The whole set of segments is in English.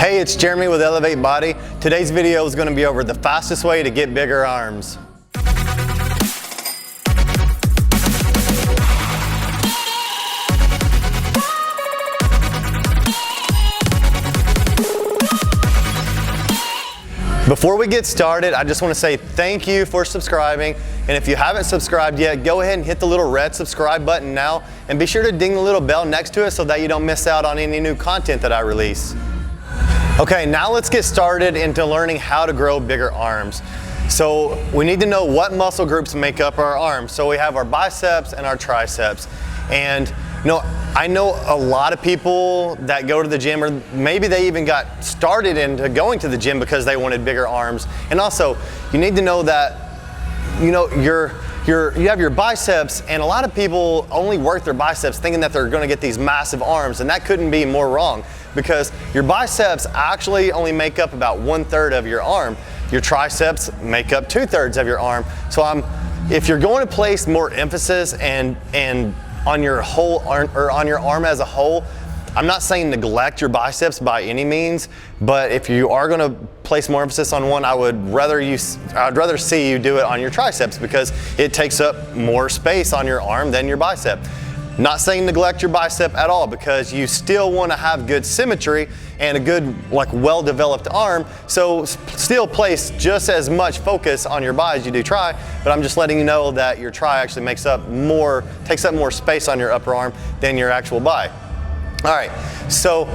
Hey, it's Jeremy with Elevate Body. Today's video is going to be over the fastest way to get bigger arms. Before we get started, I just want to say thank you for subscribing. And if you haven't subscribed yet, go ahead and hit the little red subscribe button now. And be sure to ding the little bell next to it so that you don't miss out on any new content that I release. Okay, now let's get started into learning how to grow bigger arms. So we need to know what muscle groups make up our arms. So we have our biceps and our triceps. And I know a lot of people that go to the gym, or maybe they even got started into going to the gym because they wanted bigger arms. And also, you need to know that, you have your biceps, and a lot of people only work their biceps thinking that they're going to get these massive arms, and that couldn't be more wrong, because your biceps actually only make up about 1/3 of your arm. Your triceps make up 2/3 of your arm. So if you're going to place more emphasis and on your whole arm, or on your arm as a whole, I'm not saying neglect your biceps by any means, but if you are going to place more emphasis on one, I'd rather see you do it on your triceps, because it takes up more space on your arm than your bicep. Not saying neglect your bicep at all, because you still want to have good symmetry and a good, well-developed arm. So still place just as much focus on your bi as you do tri, but I'm just letting you know that your tri actually takes up more space on your upper arm than your actual bi. All right, so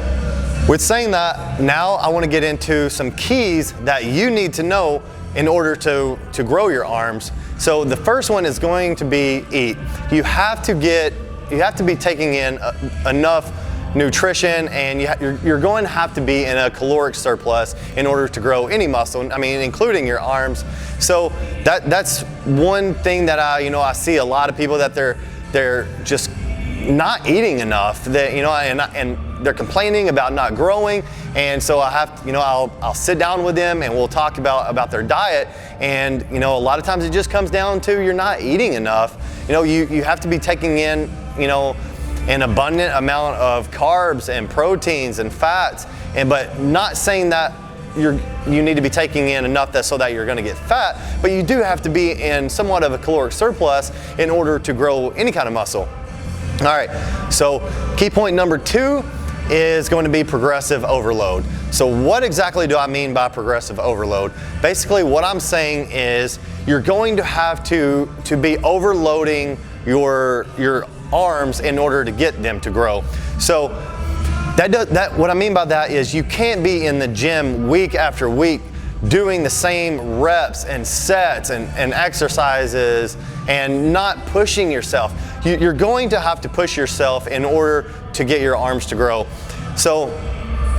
with saying that, now I want to get into some keys that you need to know in order to grow your arms. So the first one is going to be eat. You have to be taking in enough nutrition, and you're going to have to be in a caloric surplus in order to grow any muscle, including your arms. So that's one thing that I see a lot of people that they're just not eating enough, and they're complaining about not growing. And so I'll sit down with them and we'll talk about their diet. And a lot of times it just comes down to you're not eating enough. You have to be taking in an abundant amount of carbs and proteins and fats, but not saying that you need to be taking in enough so that you're going to get fat, but you do have to be in somewhat of a caloric surplus in order to grow any kind of muscle. All right, so key point number 2 is going to be progressive overload. So what exactly do I mean by progressive overload? Basically what I'm saying is you're going to have to be overloading your arms in order to get them to grow. So what I mean by that is you can't be in the gym week after week doing the same reps and sets and exercises and not pushing yourself. You're going to have to push yourself in order to get your arms to grow. So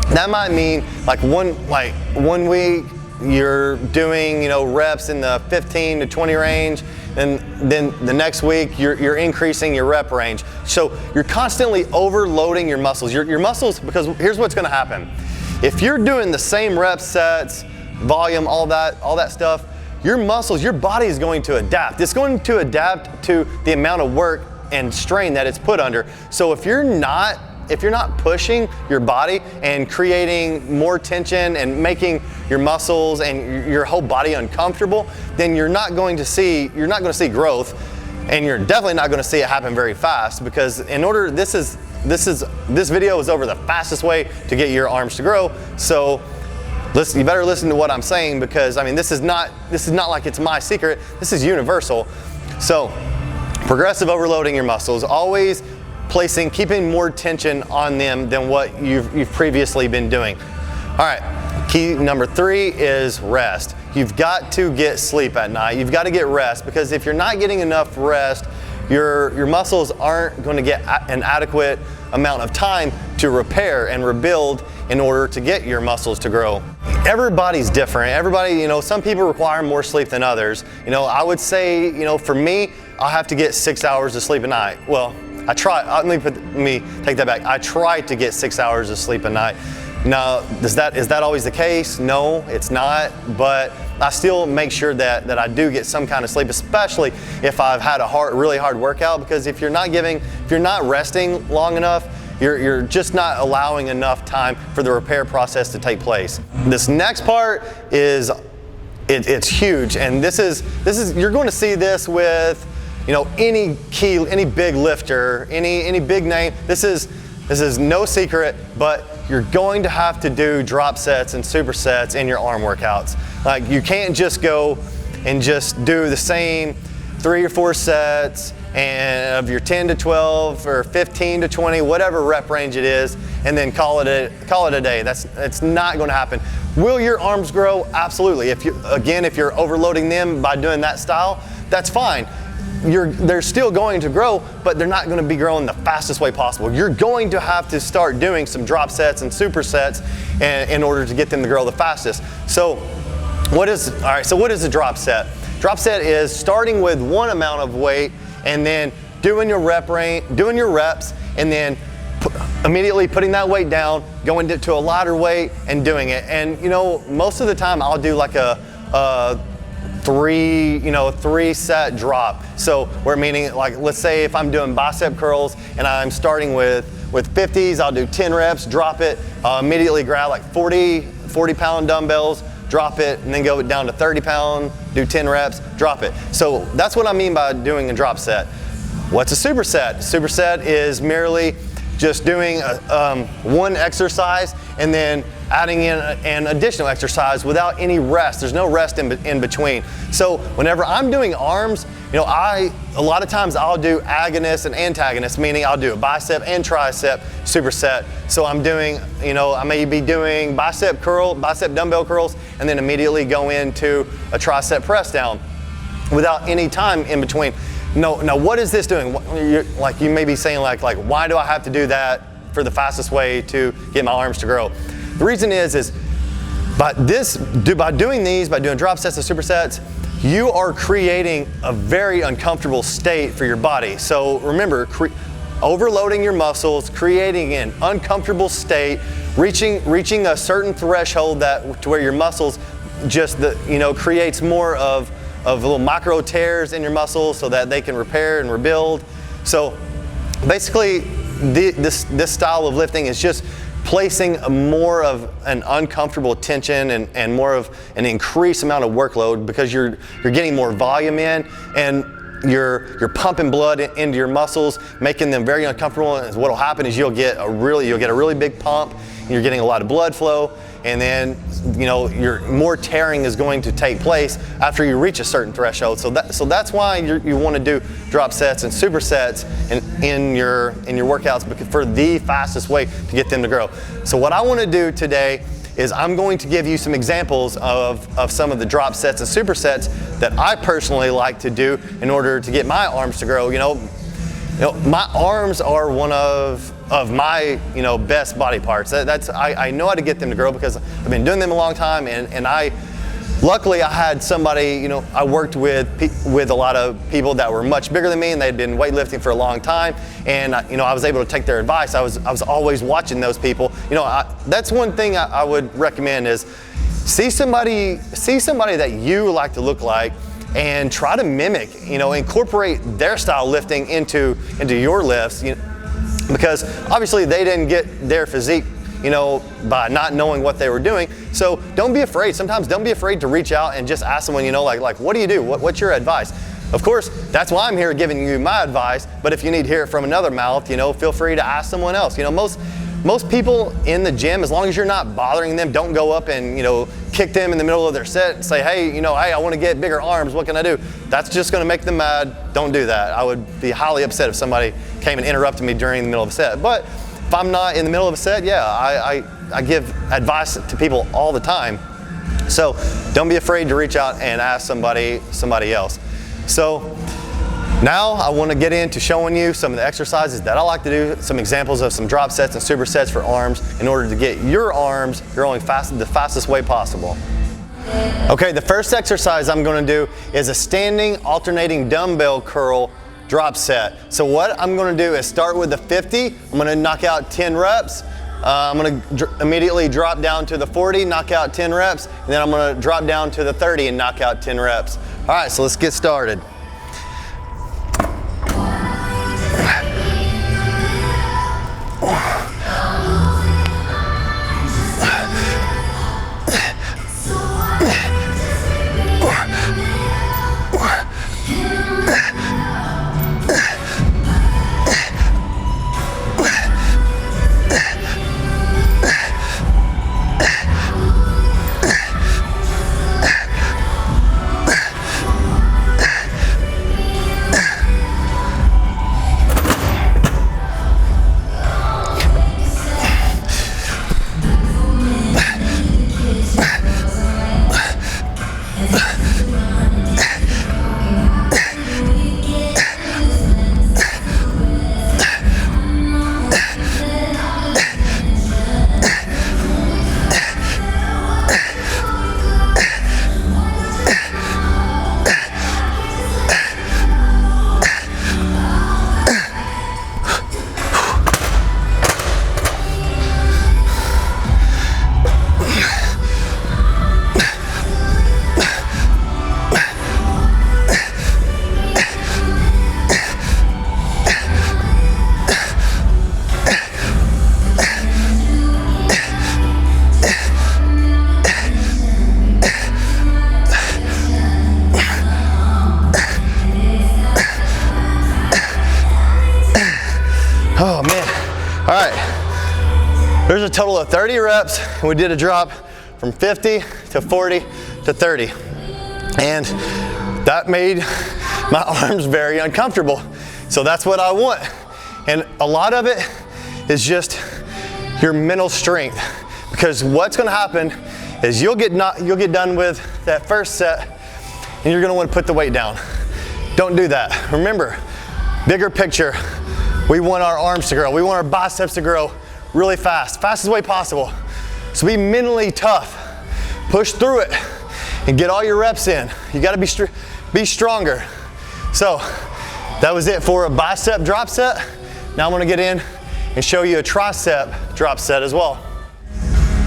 that might mean one week you're doing reps in the 15 to 20 range, and then the next week you're increasing your rep range. So you're constantly overloading your muscles. Your muscles, because here's what's going to happen. If you're doing the same rep sets, volume, all that stuff, your muscles, your body is going to adapt. It's going to adapt to the amount of work and strain that it's put under. So if you're not pushing your body and creating more tension and making your muscles and your whole body uncomfortable, then you're not going to see growth, and you're definitely not going to see it happen very fast, because this video is over the fastest way to get your arms to grow. So you better listen to what I'm saying, because this is not like it's my secret. This is universal. So progressive overloading your muscles, always keeping more tension on them than what you've previously been doing. All right, key number 3 is rest. You've got to get sleep at night. You've got to get rest, because if you're not getting enough rest, your muscles aren't going to get an adequate amount of time to repair and rebuild in order to get your muscles to grow. Everybody's different. Everybody, some people require more sleep than others. I would say, for me, I'll have to get 6 hours of sleep a night. Well, I try. Let me take that back. I try to get 6 hours of sleep a night. Now, is that always the case? No, it's not. But I still make sure that I do get some kind of sleep, especially if I've had a really hard workout. Because if you're not resting long enough, you're just not allowing enough time for the repair process to take place. This next part is, it's huge, and this is you're going to see this with, you know, any big lifter, any big name. This is no secret, but you're going to have to do drop sets and supersets in your arm workouts. Like, you can't just go and just do the same 3 or 4 sets and of your 10 to 12 or 15 to 20, whatever rep range it is, and then call it a day. That's not going to happen. Will your arms grow? Absolutely. If you're overloading them by doing that style, that's fine. They're still going to grow, but they're not going to be growing the fastest way possible. You're going to have to start doing some drop sets and supersets in order to get them to grow the fastest. So what is a drop set? Drop set is starting with one amount of weight and then doing your reps, and then immediately putting that weight down, going to a lighter weight and doing it. And you know, most of the time I'll do like a 3 set drop. So we're meaning, like, let's say if I'm doing bicep curls and I'm starting with 50s, I'll do 10 reps, drop it, immediately grab like 40 pound dumbbells, drop it, and then go down to 30 pound, do 10 reps, drop it. So that's what I mean by doing a drop set. What's a superset? Superset is merely just doing one exercise and then adding in an additional exercise without any rest. There's no rest in between. So whenever I'm doing arms, you know, a lot of times I'll do agonist and antagonist, meaning I'll do a bicep and tricep superset. So I'm doing, you know, I may be doing bicep dumbbell curls, and then immediately go into a tricep press down without any time in between. Now what is this doing? Like, you may be saying like why do I have to do that for the fastest way to get my arms to grow? The reason is by doing drop sets and supersets, you are creating a very uncomfortable state for your body. So remember, overloading your muscles, creating an uncomfortable state, reaching a certain threshold to where your muscles just creates more of little micro tears in your muscles so that they can repair and rebuild. So basically, this style of lifting is just placing more of an uncomfortable tension and more of an increased amount of workload, because you're getting more volume in, and you're pumping blood into your muscles, making them very uncomfortable. And what'll happen is you'll get a really big pump, and you're getting a lot of blood flow, and then your more tearing is going to take place after you reach a certain threshold. So that's why you want to do drop sets and supersets in your workouts, for the fastest way to get them to grow. So what I want to do today is I'm going to give you some examples of some of the drop sets and supersets that I personally like to do in order to get my arms to grow. My arms are one of my best body parts. I know how to get them to grow because I've been doing them a long time, and luckily I had somebody, I worked with a lot of people that were much bigger than me, and they'd been weightlifting for a long time, and I was able to take their advice. I was always watching those people. That's one thing I would recommend is see somebody that you like to look like, and try to mimic, incorporate their style lifting into your lifts, because obviously they didn't get their physique, by not knowing what they were doing. So don't be afraid. Sometimes don't be afraid to reach out and just ask someone, like what do you do? What's your advice? Of course, that's why I'm here giving you my advice, but if you need to hear it from another mouth, feel free to ask someone else. Most people in the gym, as long as you're not bothering them, don't go up and kick them in the middle of their set and say, hey, I want to get bigger arms, what can I do? That's just going to make them mad. Don't do that. I would be highly upset if somebody came and interrupted me during the middle of a set. But if I'm not in the middle of a set, yeah, I give advice to people all the time. So don't be afraid to reach out and ask somebody else. So now I want to get into showing you some of the exercises that I like to do, some examples of some drop sets and supersets for arms in order to get your arms growing the fastest way possible. Okay, the first exercise I'm going to do is a standing alternating dumbbell curl drop set. So what I'm going to do is start with the 50. I'm going to knock out 10 reps. I'm going to immediately drop down to the 40, knock out 10 reps, and then I'm going to drop down to the 30 and knock out 10 reps. All right, so let's get started. There's a total of 30 reps, and we did a drop from 50 to 40 to 30. And that made my arms very uncomfortable. So that's what I want. And a lot of it is just your mental strength, because what's gonna happen is you'll get done with that first set and you're gonna wanna put the weight down. Don't do that. Remember, bigger picture, we want our arms to grow. We want our biceps to grow really fast, fastest way possible. So be mentally tough, push through it and get all your reps in. You gotta be stronger. So that was it for a bicep drop set. Now I'm gonna get in and show you a tricep drop set as well.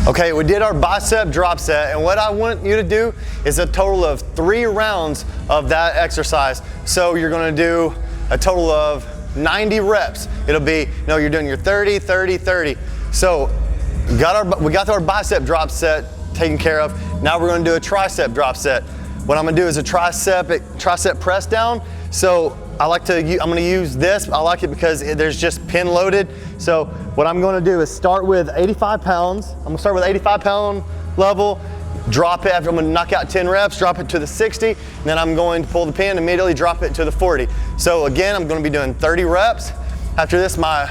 Okay, we did our bicep drop set, and what I want you to do is a total of 3 rounds of that exercise. So you're gonna do a total of 90 reps. It'll be, you're doing your 30, 30, 30. So we got our bicep drop set taken care of. Now we're gonna do a tricep drop set. What I'm gonna do is a tricep press down. So I'm gonna use this. I like it because there's just pin loaded. So what I'm gonna do is start with 85 pounds. I'm gonna start with 85 pound level, drop it after I'm gonna knock out 10 reps, drop it to the 60, and then I'm going to pull the pin, immediately drop it to the 40. So again, I'm gonna be doing 30 reps. After this, my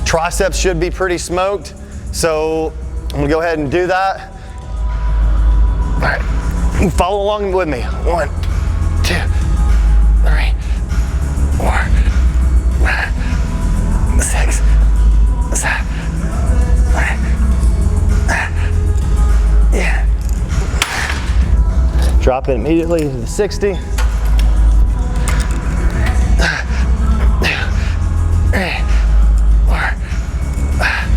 triceps should be pretty smoked. So I'm gonna go ahead and do that. All right, follow along with me. 1, 2, 3, 4, 5, 6, 7, 8. Yeah. Drop it immediately to the 60. 2, 3, 4, 5.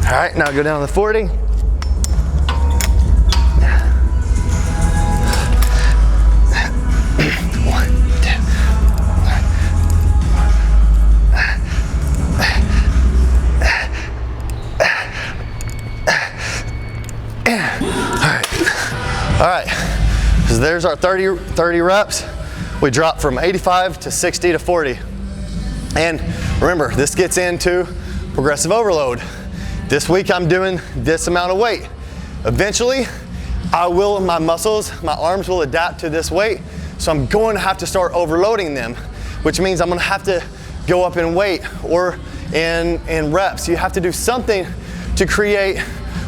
All right, now go down to the 40. All right, so there's our 30 reps. We dropped from 85 to 60 to 40. And remember, this gets into progressive overload. This week I'm doing this amount of weight. Eventually, my muscles, my arms will adapt to this weight, so I'm going to have to start overloading them, which means I'm gonna have to go up in weight or in reps. You have to do something to create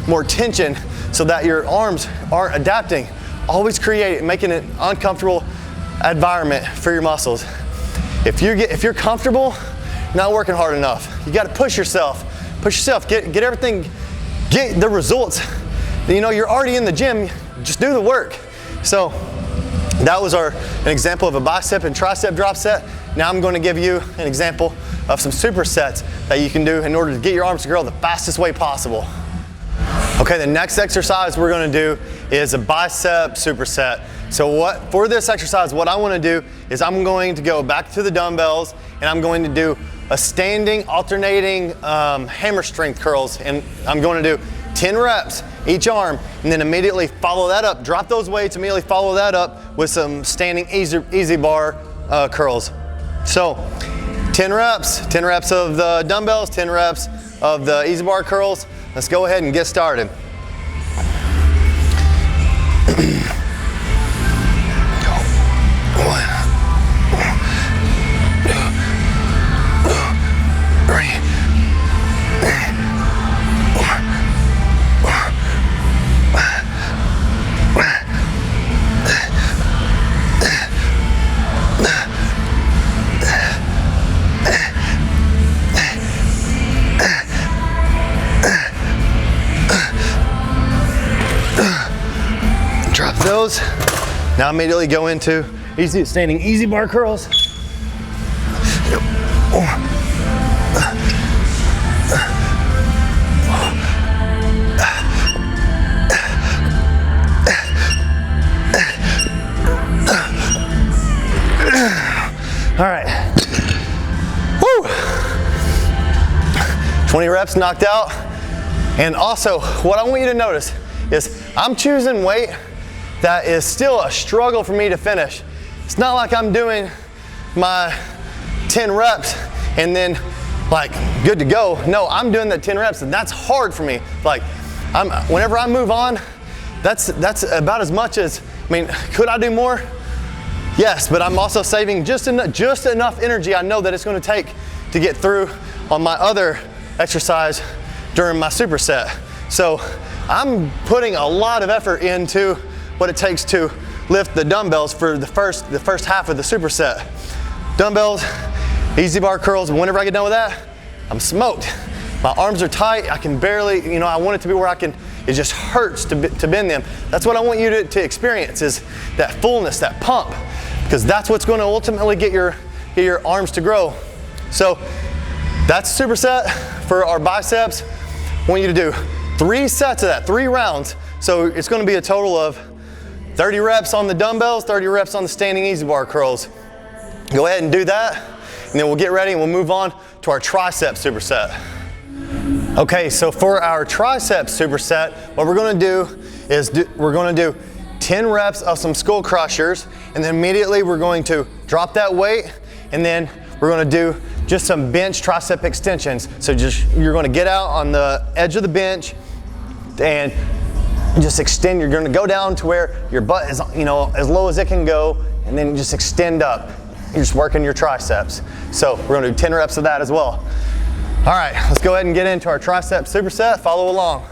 more tension so that your arms aren't adapting. Always making an uncomfortable environment for your muscles. If you're comfortable, you're not working hard enough. You gotta push yourself, get everything, get the results. You're already in the gym, just do the work. So that was an example of a bicep and tricep drop set. Now I'm gonna give you an example of some supersets that you can do in order to get your arms to grow the fastest way possible. Okay, the next exercise we're gonna do is a bicep superset. So for this exercise, what I wanna do is I'm going to go back to the dumbbells and I'm going to do a standing, alternating hammer strength curls. And I'm going to do 10 reps each arm, and then immediately follow that up. Drop those weights, immediately follow that up with some standing easy bar curls. So 10 reps of the dumbbells, 10 reps of the easy bar curls. Let's go ahead and get started. Drop those. Now immediately go into standing easy bar curls. All right. Woo! 20 reps knocked out. And also, what I want you to notice is I'm choosing weight that is still a struggle for me to finish. It's not like I'm doing my 10 reps and then like good to go. No, I'm doing the 10 reps and that's hard for me. Like whenever I move on, that's about as much as, I mean, could I do more? Yes, but I'm also saving just enough energy I know that it's going to take to get through on my other exercise during my superset. So I'm putting a lot of effort into what it takes to lift the dumbbells for the first half of the superset. Dumbbells, easy bar curls, whenever I get done with that, I'm smoked. My arms are tight, I can barely, you know, I want it to be where it just hurts to bend them. That's what I want you to experience, is that fullness, that pump, because that's what's going to ultimately get your arms to grow. So that's a superset for our biceps. I want you to do 3 sets of that, 3 rounds. So it's going to be a total of 30 reps on the dumbbells, 30 reps on the standing easy bar curls. Go ahead and do that, and then we'll get ready and we'll move on to our tricep superset. Okay, so for our tricep superset, what we're going to do is we're going to do 10 reps of some skull crushers, and then immediately we're going to drop that weight, and then we're going to do just some bench tricep extensions. So you're going to get out on the edge of the bench and just extend. You're going to go down to where your butt is, you know, as low as it can go, and then just extend up. You're just working your triceps. So we're going to do 10 reps of that as well. All right, let's go ahead and get into our tricep superset. Follow along.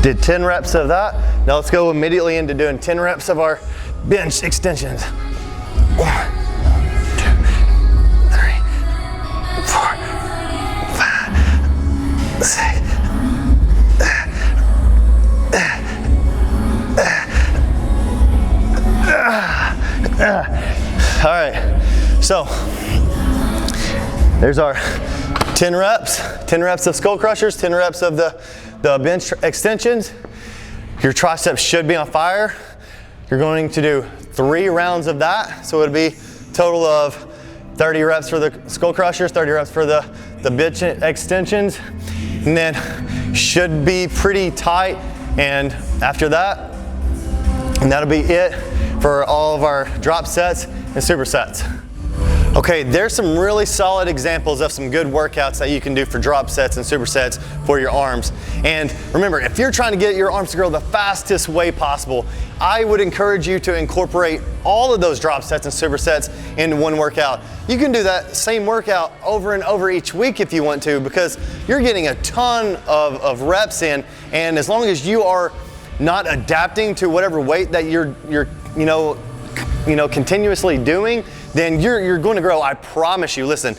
Did 10 reps of that. Now let's go immediately into doing 10 reps of our bench extensions. 1, 2, 3, 4, 5, 6. All right, so there's our 10 reps of skull crushers, 10 reps of the bench extensions. Your triceps should be on fire. You're going to do 3 rounds of that. So it'll be a total of 30 reps for the skull crushers, 30 reps for the bench extensions. And then should be pretty tight. And after that, and that'll be it for all of our drop sets and supersets. Okay, there's some really solid examples of some good workouts that you can do for drop sets and supersets for your arms. And remember, if you're trying to get your arms to grow the fastest way possible, I would encourage you to incorporate all of those drop sets and supersets into one workout. You can do that same workout over and over each week if you want to, because you're getting a ton of reps in, and as long as you are not adapting to whatever weight that you're continuously doing, then you're going to grow. I promise you. Listen,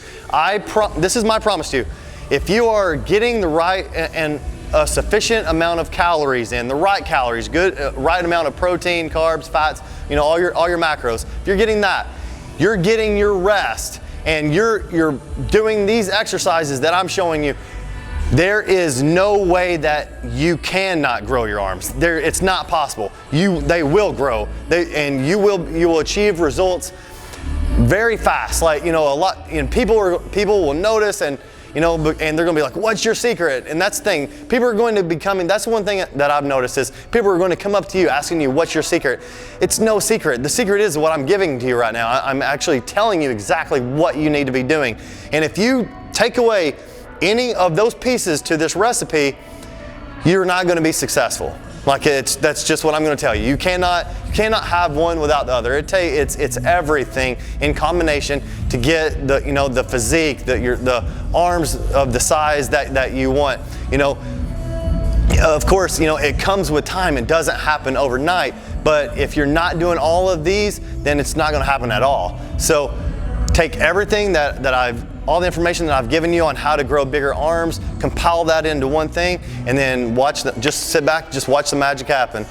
this is my promise to you. If you are getting the right and a sufficient amount of calories in, the right calories, good, right amount of protein, carbs, fats, all your macros. If you're getting that, you're getting your rest, and you're doing these exercises that I'm showing you, there is no way that you cannot grow your arms. It's not possible. They will grow, and you will achieve results very fast. Like, a lot, people will notice, and and they're gonna be like, what's your secret? And that's the thing, people are going to be coming, that's one thing that I've noticed is people are going to come up to you asking you, what's your secret? It's no secret. The secret is what I'm giving to you right now. I'm actually telling you exactly what you need to be doing. And if you take away any of those pieces to this recipe, you're not going to be successful. That's just what I'm going to tell you. You cannot have one without the other. It's everything in combination to get the physique, the arms of the size that you want. Of course, it comes with time. It doesn't happen overnight. But if you're not doing all of these, then it's not going to happen at all. So take everything all the information that I've given you on how to grow bigger arms, compile that into one thing, and then just sit back, just watch the magic happen.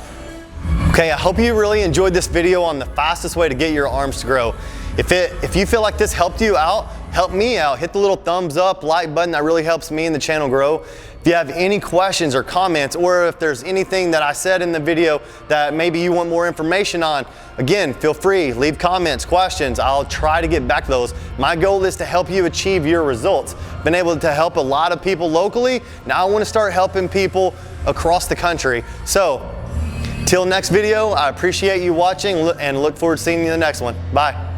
Okay, I hope you really enjoyed this video on the fastest way to get your arms to grow. If you feel like this helped you out, help me out. Hit the little thumbs up, like button. That really helps me and the channel grow. If you have any questions or comments, or if there's anything that I said in the video that maybe you want more information on, again, feel free, leave comments, questions. I'll try to get back to those. My goal is to help you achieve your results. Been able to help a lot of people locally. Now I want to start helping people across the country. So, till next video, I appreciate you watching and look forward to seeing you in the next one. Bye.